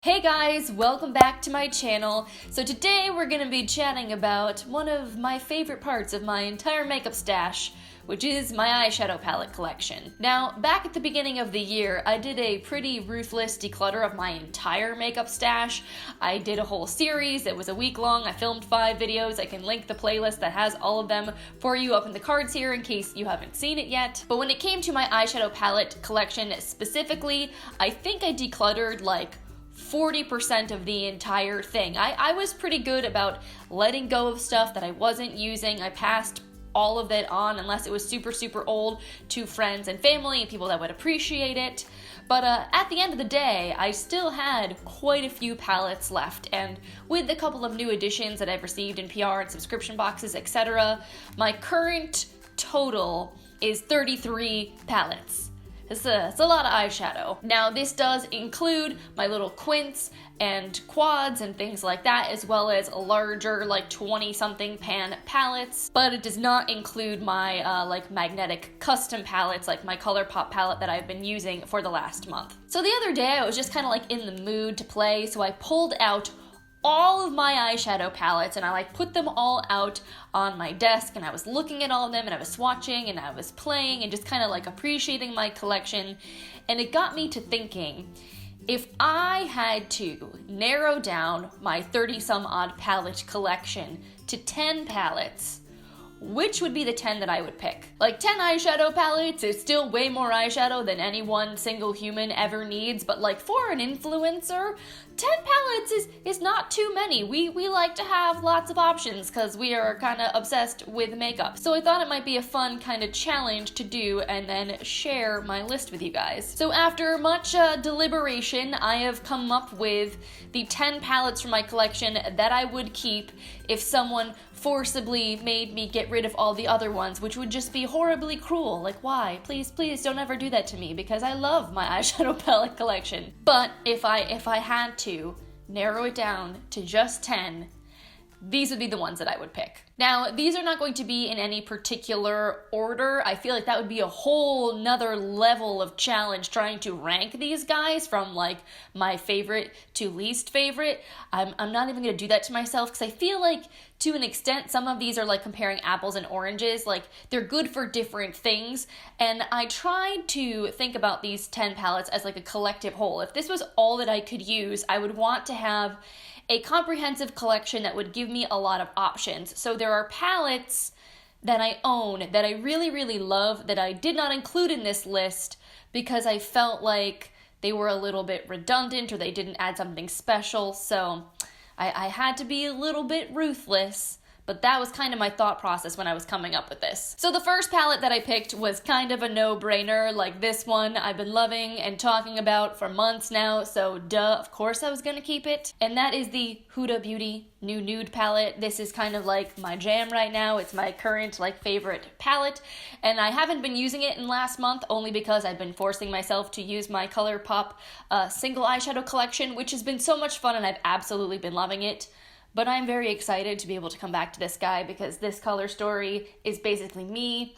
Hey guys, welcome back to my channel. So today we're gonna be chatting about one of my favorite parts of my entire makeup stash, which is my eyeshadow palette collection. Now, back at the beginning of the year, I did a pretty ruthless declutter of my entire makeup stash. I did a whole series, it was a week long, I filmed 5 videos, I can link the playlist that has all of them for you up in the cards here in case you haven't seen it yet. But when it came to my eyeshadow palette collection specifically, I think I decluttered like 40% of the entire thing. I was pretty good about letting go of stuff that I wasn't using. I passed all of it on, unless it was super old, to friends and family and people that would appreciate it. But at the end of the day, I still had quite a few palettes left, and with a couple of new additions that I've received in PR and subscription boxes, etc., my current total is 33 palettes. It's a lot of eyeshadow. Now, this does include my little quints and quads and things like that, as well as larger, like 20-something pan palettes, but it does not include my like magnetic custom palettes, like my ColourPop palette that I've been using for the last month. So the other day, I was just kind of like in the mood to play, so I pulled out all of my eyeshadow palettes and I like put them all out on my desk, and I was looking at all of them and I was swatching and I was playing and just kind of like appreciating my collection. And it got me to thinking, if I had to narrow down my 30-some odd palette collection to 10 palettes, which would be the 10 that I would pick? Like, 10 eyeshadow palettes is still way more eyeshadow than any one single human ever needs, but like for an influencer, 10 palettes is not too many. We like to have lots of options because we are kind of obsessed with makeup. So I thought it might be a fun kind of challenge to do and then share my list with you guys. So after much deliberation, I have come up with the 10 palettes from my collection that I would keep if someone forcibly made me get rid of all the other ones, which would just be horribly cruel. Like, why? Please don't ever do that to me, because I love my eyeshadow palette collection. But if I had to narrow it down to just 10, these would be the ones that I would pick. Now, these are not going to be in any particular order. I feel like that would be a whole nother level of challenge trying to rank these guys from like my favorite to least favorite. I'm not even gonna do that to myself because I feel like to an extent some of these are like comparing apples and oranges. Like, they're good for different things, and I tried to think about these 10 palettes as like a collective whole. If this was all that I could use, I would want to have a comprehensive collection that would give me a lot of options. So there are palettes that I own that I really love that I did not include in this list because I felt like they were a little bit redundant or they didn't add something special. So I had to be a little bit ruthless, but that was kind of my thought process when I was coming up with this. So the first palette that I picked was kind of a no-brainer. Like, this one I've been loving and talking about for months now, so duh, of course I was gonna keep it. And that is the Huda Beauty new nude palette. This is kind of like my jam right now. It's my current like favorite palette, and I haven't been using it in last month only because I've been forcing myself to use my ColourPop single eyeshadow collection, which has been so much fun and I've absolutely been loving it. But I'm very excited to be able to come back to this guy because this color story is basically me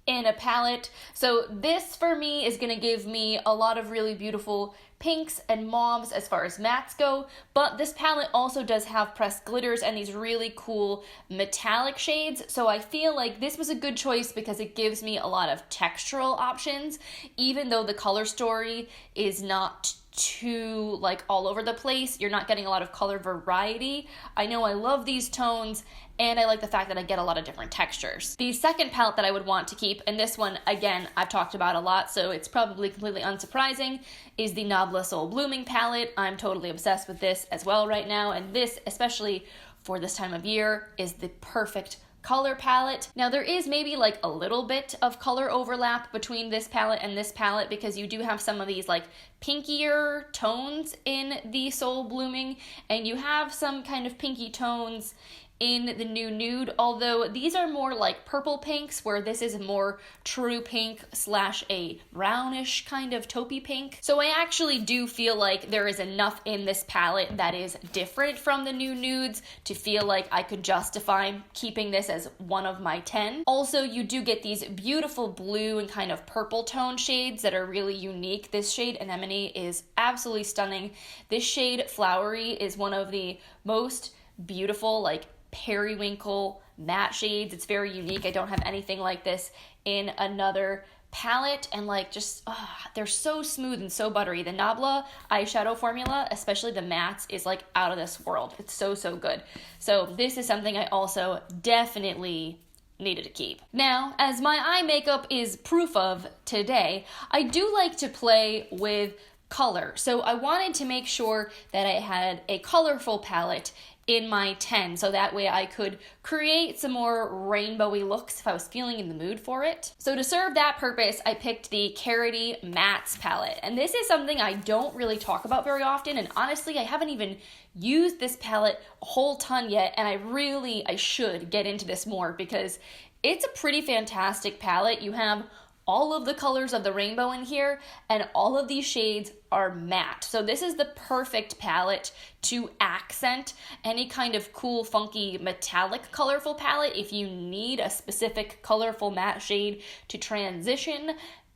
in a palette. So this for me is gonna give me a lot of really beautiful pinks and mauves as far as mattes go, but this palette also does have pressed glitters and these really cool metallic shades, so I feel like this was a good choice because it gives me a lot of textural options, even though the color story is not too like all over the place. You're not getting a lot of color variety. I know I love these tones, and I like the fact that I get a lot of different textures. The second palette that I would want to keep, and this one, again, I've talked about a lot, so it's probably completely unsurprising, is the Nabla Soul Blooming palette. I'm totally obsessed with this as well right now, and this, especially for this time of year, is the perfect color palette. Now, there is maybe like a little bit of color overlap between this palette and this palette because you do have some of these like pinkier tones in the Soul Blooming, and you have some kind of pinky tones in the new nude, although these are more like purple pinks, where this is more true pink slash a brownish kind of taupey pink. So I actually do feel like there is enough in this palette that is different from the new nudes to feel like I could justify keeping this as one of my 10. Also, you do get these beautiful blue and kind of purple tone shades that are really unique. This shade Anemone is absolutely stunning. This shade Flowery is one of the most beautiful, like, periwinkle matte shades. It's very unique. I don't have anything like this in another palette, and like just they're so smooth and so buttery. The Nabla eyeshadow formula, especially the mattes, is like out of this world. It's so good. So this is something I also definitely needed to keep. Now, as my eye makeup is proof of today, I do like to play with color. So I wanted to make sure that I had a colorful palette in my 10, so that way I could create some more rainbowy looks if I was feeling in the mood for it. So to serve that purpose, I picked the Carity Mattes palette. And this is something I don't really talk about very often, and honestly, I haven't even used this palette a whole ton yet, and I should get into this more because it's a pretty fantastic palette. You have all of the colors of the rainbow in here, and all of these shades are matte. So this is the perfect palette to accent any kind of cool, funky, metallic, colorful palette. If you need a specific colorful matte shade to transition,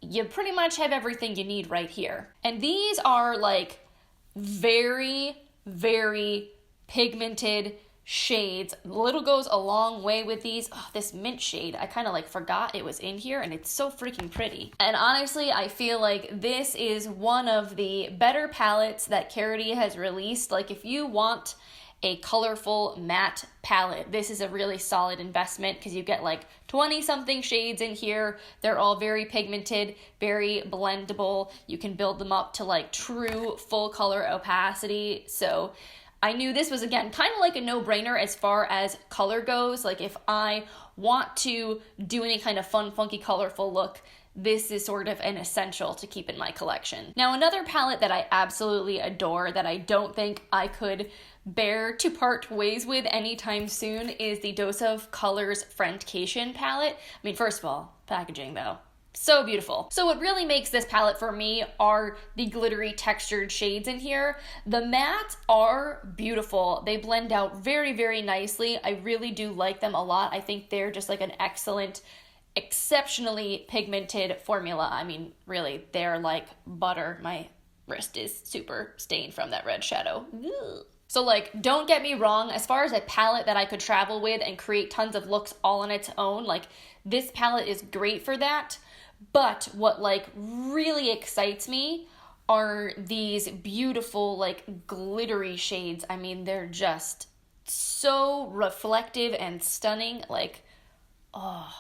you pretty much have everything you need right here. And these are like very, very pigmented shades. Little goes a long way with these. Oh, this mint shade, I kind of like forgot it was in here, and it's so freaking pretty. And honestly, I feel like this is one of the better palettes that Carity has released. Like, if you want a colorful matte palette, this is a really solid investment because you get like 20 something shades in here. They're all very pigmented, very blendable. You can build them up to like true full color opacity. So I knew this was, again, kind of like a no-brainer as far as color goes. Like, if I want to do any kind of fun, funky, colorful look, this is sort of an essential to keep in my collection. Now, another palette that I absolutely adore that I don't think I could bear to part ways with anytime soon is the Dose of Colors Friendcation palette. I mean, first of all, packaging though. So beautiful. So what really makes this palette for me are the glittery textured shades in here. The mattes are beautiful. They blend out very, very nicely. I really do like them a lot. I think they're just like an excellent, exceptionally pigmented formula. I mean, really, they're like butter. My wrist is super stained from that red shadow. Ugh. So like, don't get me wrong, as far as a palette that I could travel with and create tons of looks all on its own, like this palette is great for that. But what like really excites me are these beautiful like glittery shades. I mean, they're just so reflective and stunning. Like, oh,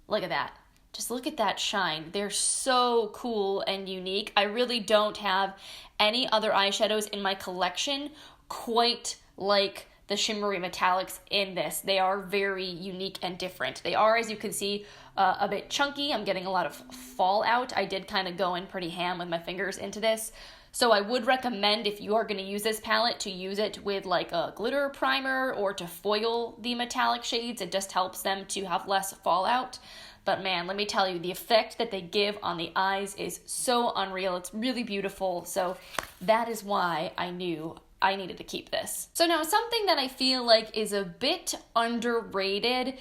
look at that. Just look at that shine. They're so cool and unique. I really don't have any other eyeshadows in my collection quite like the shimmery metallics in this. They are very unique and different. They are, as you can see, a bit chunky. I'm getting a lot of fallout. I did kind of go in pretty ham with my fingers into this. So I would recommend, if you are going to use this palette, to use it with like a glitter primer or to foil the metallic shades. It just helps them to have less fallout. But man, let me tell you, the effect that they give on the eyes is so unreal. It's really beautiful. So that is why I knew I needed to keep this. So now, something that I feel like is a bit underrated,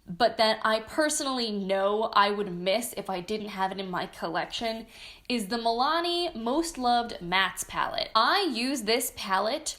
but that I personally know I would miss if I didn't have it in my collection, is the Milani Most Loved Mattes palette. I use this palette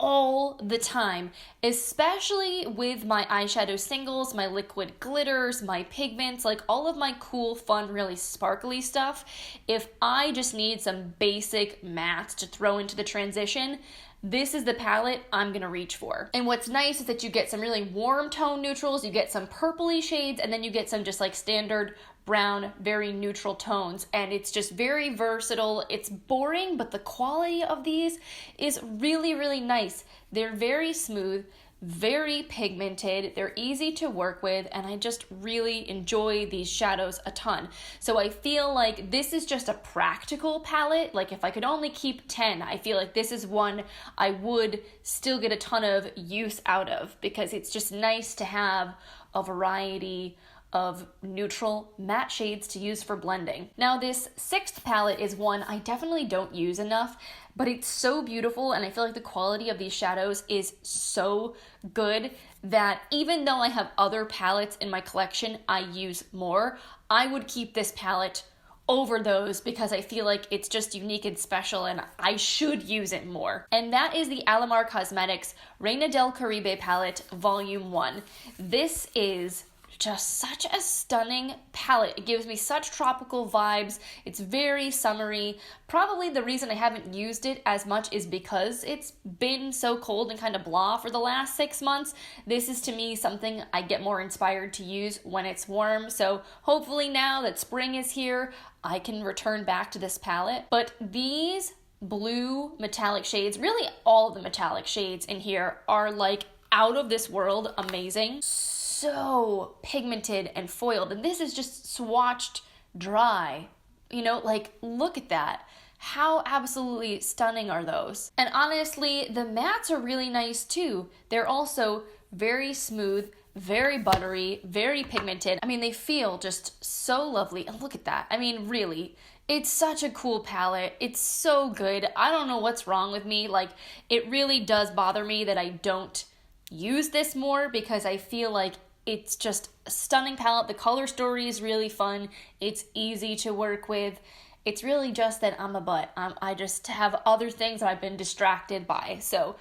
all the time, especially with my eyeshadow singles, my liquid glitters, my pigments, like all of my cool, fun, really sparkly stuff. If I just need some basic mattes to throw into the transition, this is the palette I'm gonna reach for. And what's nice is that you get some really warm tone neutrals, you get some purpley shades, and then you get some just like standard brown, very neutral tones. And it's just very versatile. It's boring, but the quality of these is really, really nice. They're very smooth, very pigmented, they're easy to work with, and I just really enjoy these shadows a ton. So I feel like this is just a practical palette. Like if I could only keep 10, I feel like this is one I would still get a ton of use out of, because it's just nice to have a variety of neutral matte shades to use for blending. Now this 6th palette is one I definitely don't use enough, but it's so beautiful, and I feel like the quality of these shadows is so good that even though I have other palettes in my collection I use more, I would keep this palette over those because I feel like it's just unique and special and I should use it more. And that is the Alamar Cosmetics Reina del Caribe palette Volume 1. This is just such a stunning palette. It gives me such tropical vibes. It's very summery. Probably the reason I haven't used it as much is because it's been so cold and kind of blah for the last 6 months. This is to me something I get more inspired to use when it's warm. So hopefully now that spring is here, I can return back to this palette. But these blue metallic shades, really all of the metallic shades in here are like out of this world amazing. So pigmented and foiled, and this is just swatched dry. You know, like look at that. How absolutely stunning are those? And honestly, the mattes are really nice too. They're also very smooth, very buttery, very pigmented. I mean, they feel just so lovely. And look at that. I mean, really, it's such a cool palette. It's so good. I don't know what's wrong with me. Like, it really does bother me that I don't use this more, because I feel like it's just a stunning palette. The color story is really fun. It's easy to work with. It's really just that I'm a butt. I just have other things that I've been distracted by. So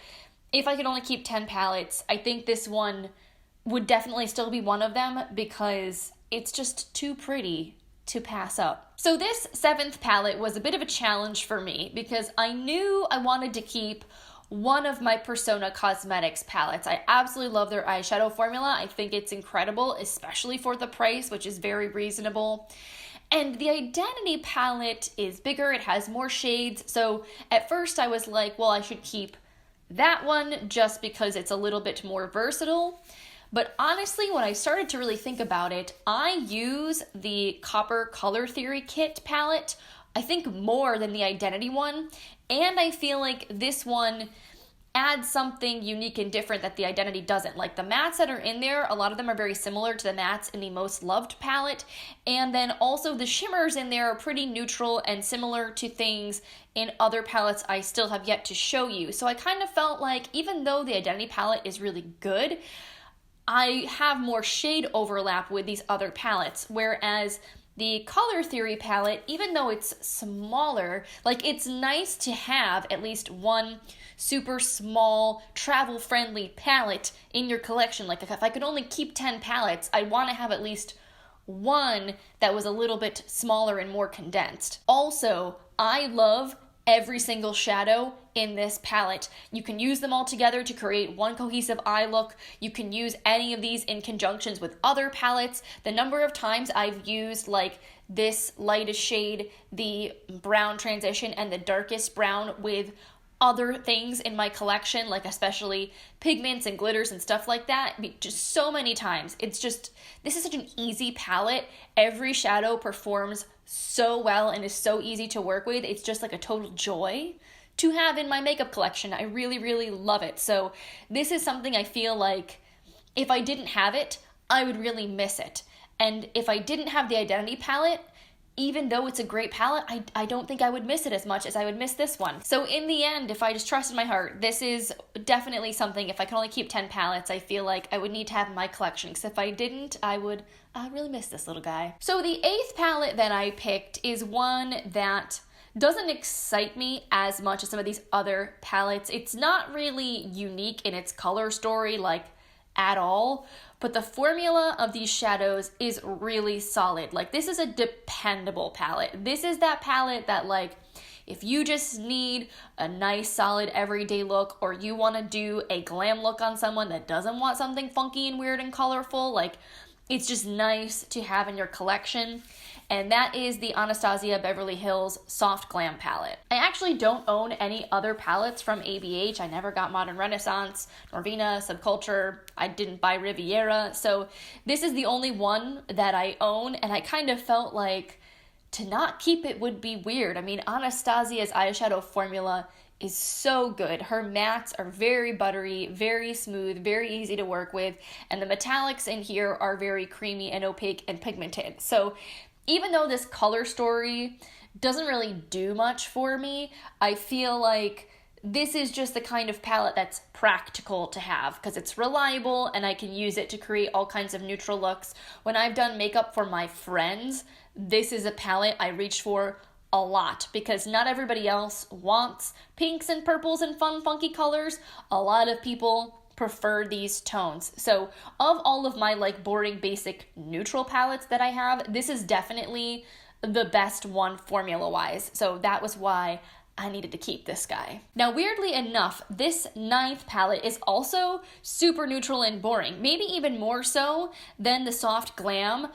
if I could only keep 10 palettes, I think this one would definitely still be one of them, because it's just too pretty to pass up. So this 7th palette was a bit of a challenge for me, because I knew I wanted to keep one of my Persona Cosmetics palettes. I absolutely love their eyeshadow formula. I think it's incredible, especially for the price, which is very reasonable. And the Identity palette is bigger, it has more shades, so at first I was like, well, I should keep that one just because it's a little bit more versatile. But honestly, when I started to really think about it, I use the Copper Color Theory Kit palette, I think, more than the Identity one, and I feel like this one adds something unique and different that the Identity doesn't. Like the mattes that are in there, a lot of them are very similar to the mattes in the Most Loved palette, and then also the shimmers in there are pretty neutral and similar to things in other palettes I still have yet to show you. So I kind of felt like even though the Identity palette is really good, I have more shade overlap with these other palettes, whereas the Color Theory palette, even though it's smaller, like it's nice to have at least one super small, travel-friendly palette in your collection. Like if I could only keep 10 palettes, I want to have at least one that was a little bit smaller and more condensed. Also, I love every single shadow in this palette. You can use them all together to create one cohesive eye look. You can use any of these in conjunctions with other palettes. The number of times I've used like this lightest shade, the brown transition, and the darkest brown with other things in my collection, like especially pigments and glitters and stuff like that, just so many times. It's just, this is such an easy palette. Every shadow performs so well and is so easy to work with. It's just like a total joy to have in my makeup collection. I really, really love it. So this is something I feel like if I didn't have it, I would really miss it. And if I didn't have the Identity palette, even though it's a great palette, I don't think I would miss it as much as I would miss this one. So in the end, if I just trusted my heart, this is definitely something, if I could only keep 10 palettes, I feel like I would need to have in my collection, because if I didn't, I would really miss this little guy. So the 8th palette that I picked is one that doesn't excite me as much as some of these other palettes. It's not really unique in its color story, like, at all, but the formula of these shadows is really solid. Like, this is a dependable palette. This is that palette that, like, if you just need a nice, solid, everyday look, or you want to do a glam look on someone that doesn't want something funky and weird and colorful, like, it's just nice to have in your collection. and that is the Anastasia Beverly Hills Soft Glam palette. I actually don't own any other palettes from ABH. I never got Modern Renaissance, Norvina, Subculture. I didn't buy Riviera, so this is the only one that I own, and I kind of felt like to not keep it would be weird. I mean, Anastasia's eyeshadow formula is so good. Her mattes are very buttery, very smooth, very easy to work with, and the metallics in here are very creamy and opaque and pigmented. So even though this color story doesn't really do much for me, I feel like this is just the kind of palette that's practical to have because it's reliable and I can use it to create all kinds of neutral looks. When I've done makeup for my friends, this is a palette I reach for a lot because not everybody else wants pinks and purples and fun funky colors. A lot of people prefer these tones. So of all of my like boring basic neutral palettes that I have, this is definitely the best one formula wise. So that was why I needed to keep this guy. Now, weirdly enough, this 9th palette is also super neutral and boring, maybe even more so than the Soft Glam,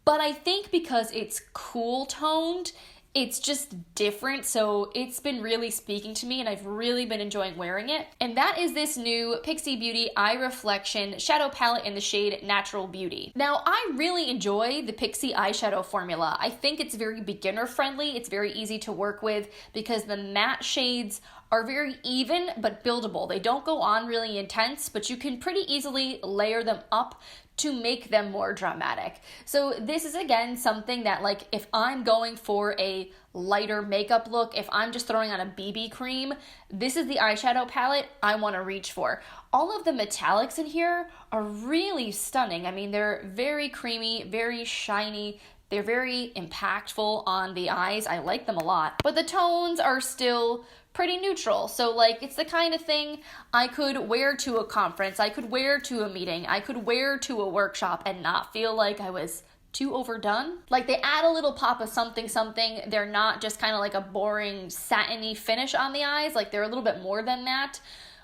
but I think because it's cool toned, it's just different, so it's been really speaking to me and I've really been enjoying wearing it. And that is this new Pixi Beauty Eye Reflection Shadow Palette in the shade Natural Beauty. Now, I really enjoy the Pixi eyeshadow formula. I think it's very beginner friendly, it's very easy to work with because the matte shades are very even but buildable. They don't go on really intense, but you can pretty easily layer them up to make them more dramatic. So this is again something that like if I'm going for a lighter makeup look, if I'm just throwing on a BB cream, this is the eyeshadow palette I want to reach for. All of the metallics in here are really stunning. I mean, they're very creamy, very shiny, they're very impactful on the eyes. I like them a lot, but the tones are still pretty neutral. So like it's the kind of thing I could wear to a conference, I could wear to a meeting, I could wear to a workshop and not feel like I was too overdone. Like they add a little pop of something something. They're not just kind of like a boring satiny finish on the eyes. Like they're a little bit more than that,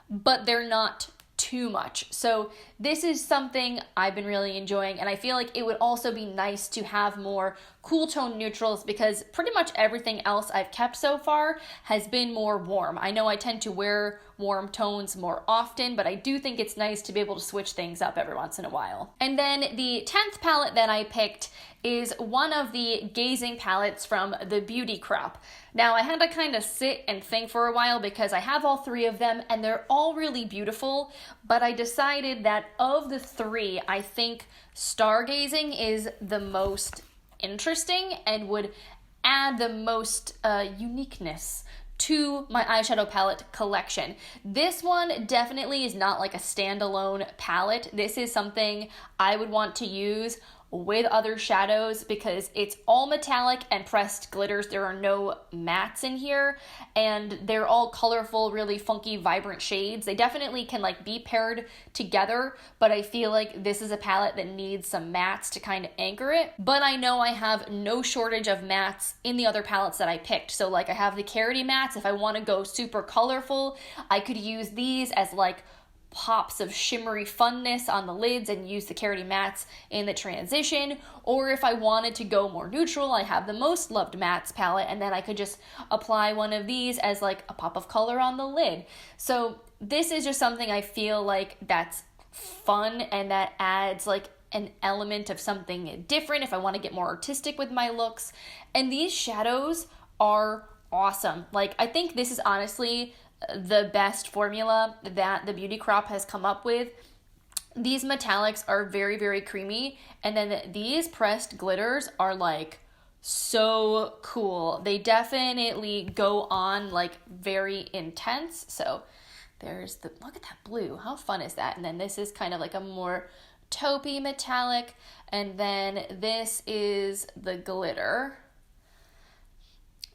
but they're not too much. So this is something I've been really enjoying, and I feel like it would also be nice to have more cool tone neutrals because pretty much everything else I've kept so far has been more warm. I know I tend to wear warm tones more often, but I do think it's nice to be able to switch things up every once in a while. And then the 10th palette that I picked is one of the Gazing palettes from the Beauty Crop. Now I had to kind of sit and think for a while because I have all 3 of them and they're all really beautiful, but I decided that of the 3, I think Stargazing is the most interesting and would add the most uniqueness to my eyeshadow palette collection. This one definitely is not like a standalone palette. This is something I would want to use with other shadows because it's all metallic and pressed glitters. There are no mattes in here and they're all colorful, really funky, vibrant shades. They definitely can like be paired together, but I feel like this is a palette that needs some mattes to kind of anchor it. But I know I have no shortage of mattes in the other palettes that I picked. So like I have the Carroty mattes. If I want to go super colorful, I could use these as like pops of shimmery funness on the lids and use the Carroty mattes in the transition. Or if I wanted to go more neutral, I have the Most Loved Mattes palette, and then I could just apply one of these as like a pop of color on the lid. So this is just something I feel like that's fun and that adds like an element of something different if I want to get more artistic with my looks. And these shadows are awesome. Like I think this is honestly the best formula that the Beauty Crop has come up with. These metallics are very, very creamy, and then these pressed glitters are like so cool. They definitely go on like very intense. So there's the, look at that blue, how fun is that? And then this is kind of like a more taupey metallic, and then this is the glitter.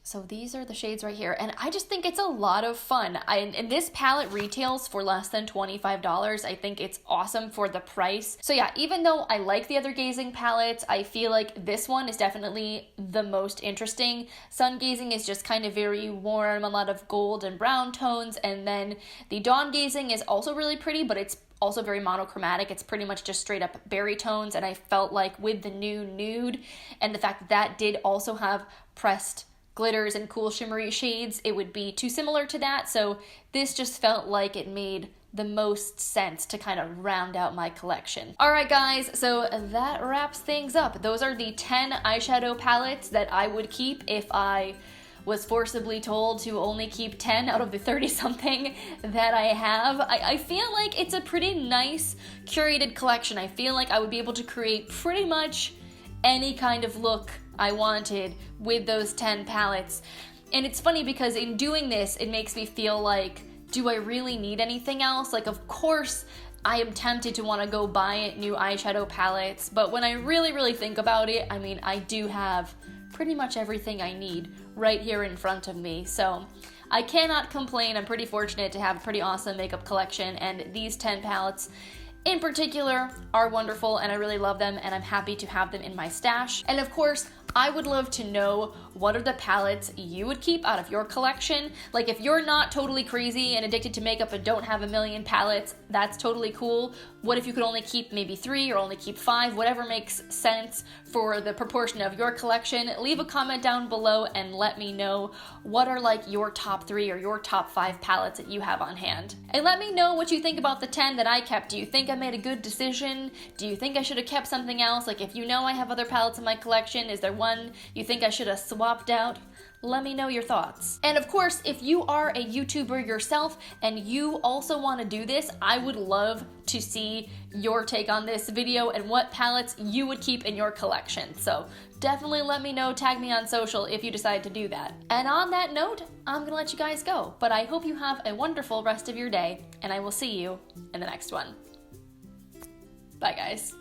So these are the shades right here, and I just think it's a lot of fun. And this palette retails for less than $25. I think it's awesome for the price. So yeah, even though I like the other Gazing palettes, I feel like this one is definitely the most interesting. Sun Gazing is just kind of very warm, a lot of gold and brown tones, and then the Dawn Gazing is also really pretty, but it's also very monochromatic. It's pretty much just straight up berry tones, and I felt like with the new Nude and the fact that that did also have pressed glitters and cool shimmery shades, it would be too similar to that. So this just felt like it made the most sense to kind of round out my collection. All right, guys, so that wraps things up. Those are the 10 eyeshadow palettes that I would keep if I was forcibly told to only keep 10 out of the 30-something that I have. I feel like it's a pretty nice curated collection. I feel like I would be able to create pretty much any kind of look I wanted with those 10 palettes. And it's funny because in doing this, it makes me feel like, do I really need anything else? Like, of course, I am tempted to want to go buy new eyeshadow palettes, but when I really think about it, I mean, I do have pretty much everything I need right here in front of me. So I cannot complain. I'm pretty fortunate to have a pretty awesome makeup collection, and these 10 palettes in particular are wonderful, and I really love them, and I'm happy to have them in my stash. And of course, I would love to know what are the palettes you would keep out of your collection. Like, if you're not totally crazy and addicted to makeup and don't have a million palettes, that's totally cool. What if you could only keep maybe 3 or only keep 5, whatever makes sense for the proportion of your collection. Leave a comment down below and let me know what are like your top 3 or your top 5 palettes that you have on hand. And let me know what you think about the 10 that I kept. Do you think I made a good decision? Do you think I should have kept something else? Like, if you know I have other palettes in my collection, is there one you think I should have swapped out? Let me know your thoughts. And of course, if you are a YouTuber yourself and you also want to do this, I would love to see your take on this video and what palettes you would keep in your collection. So definitely let me know, tag me on social if you decide to do that. And on that note, I'm gonna let you guys go, but I hope you have a wonderful rest of your day, and I will see you in the next one. Bye, guys.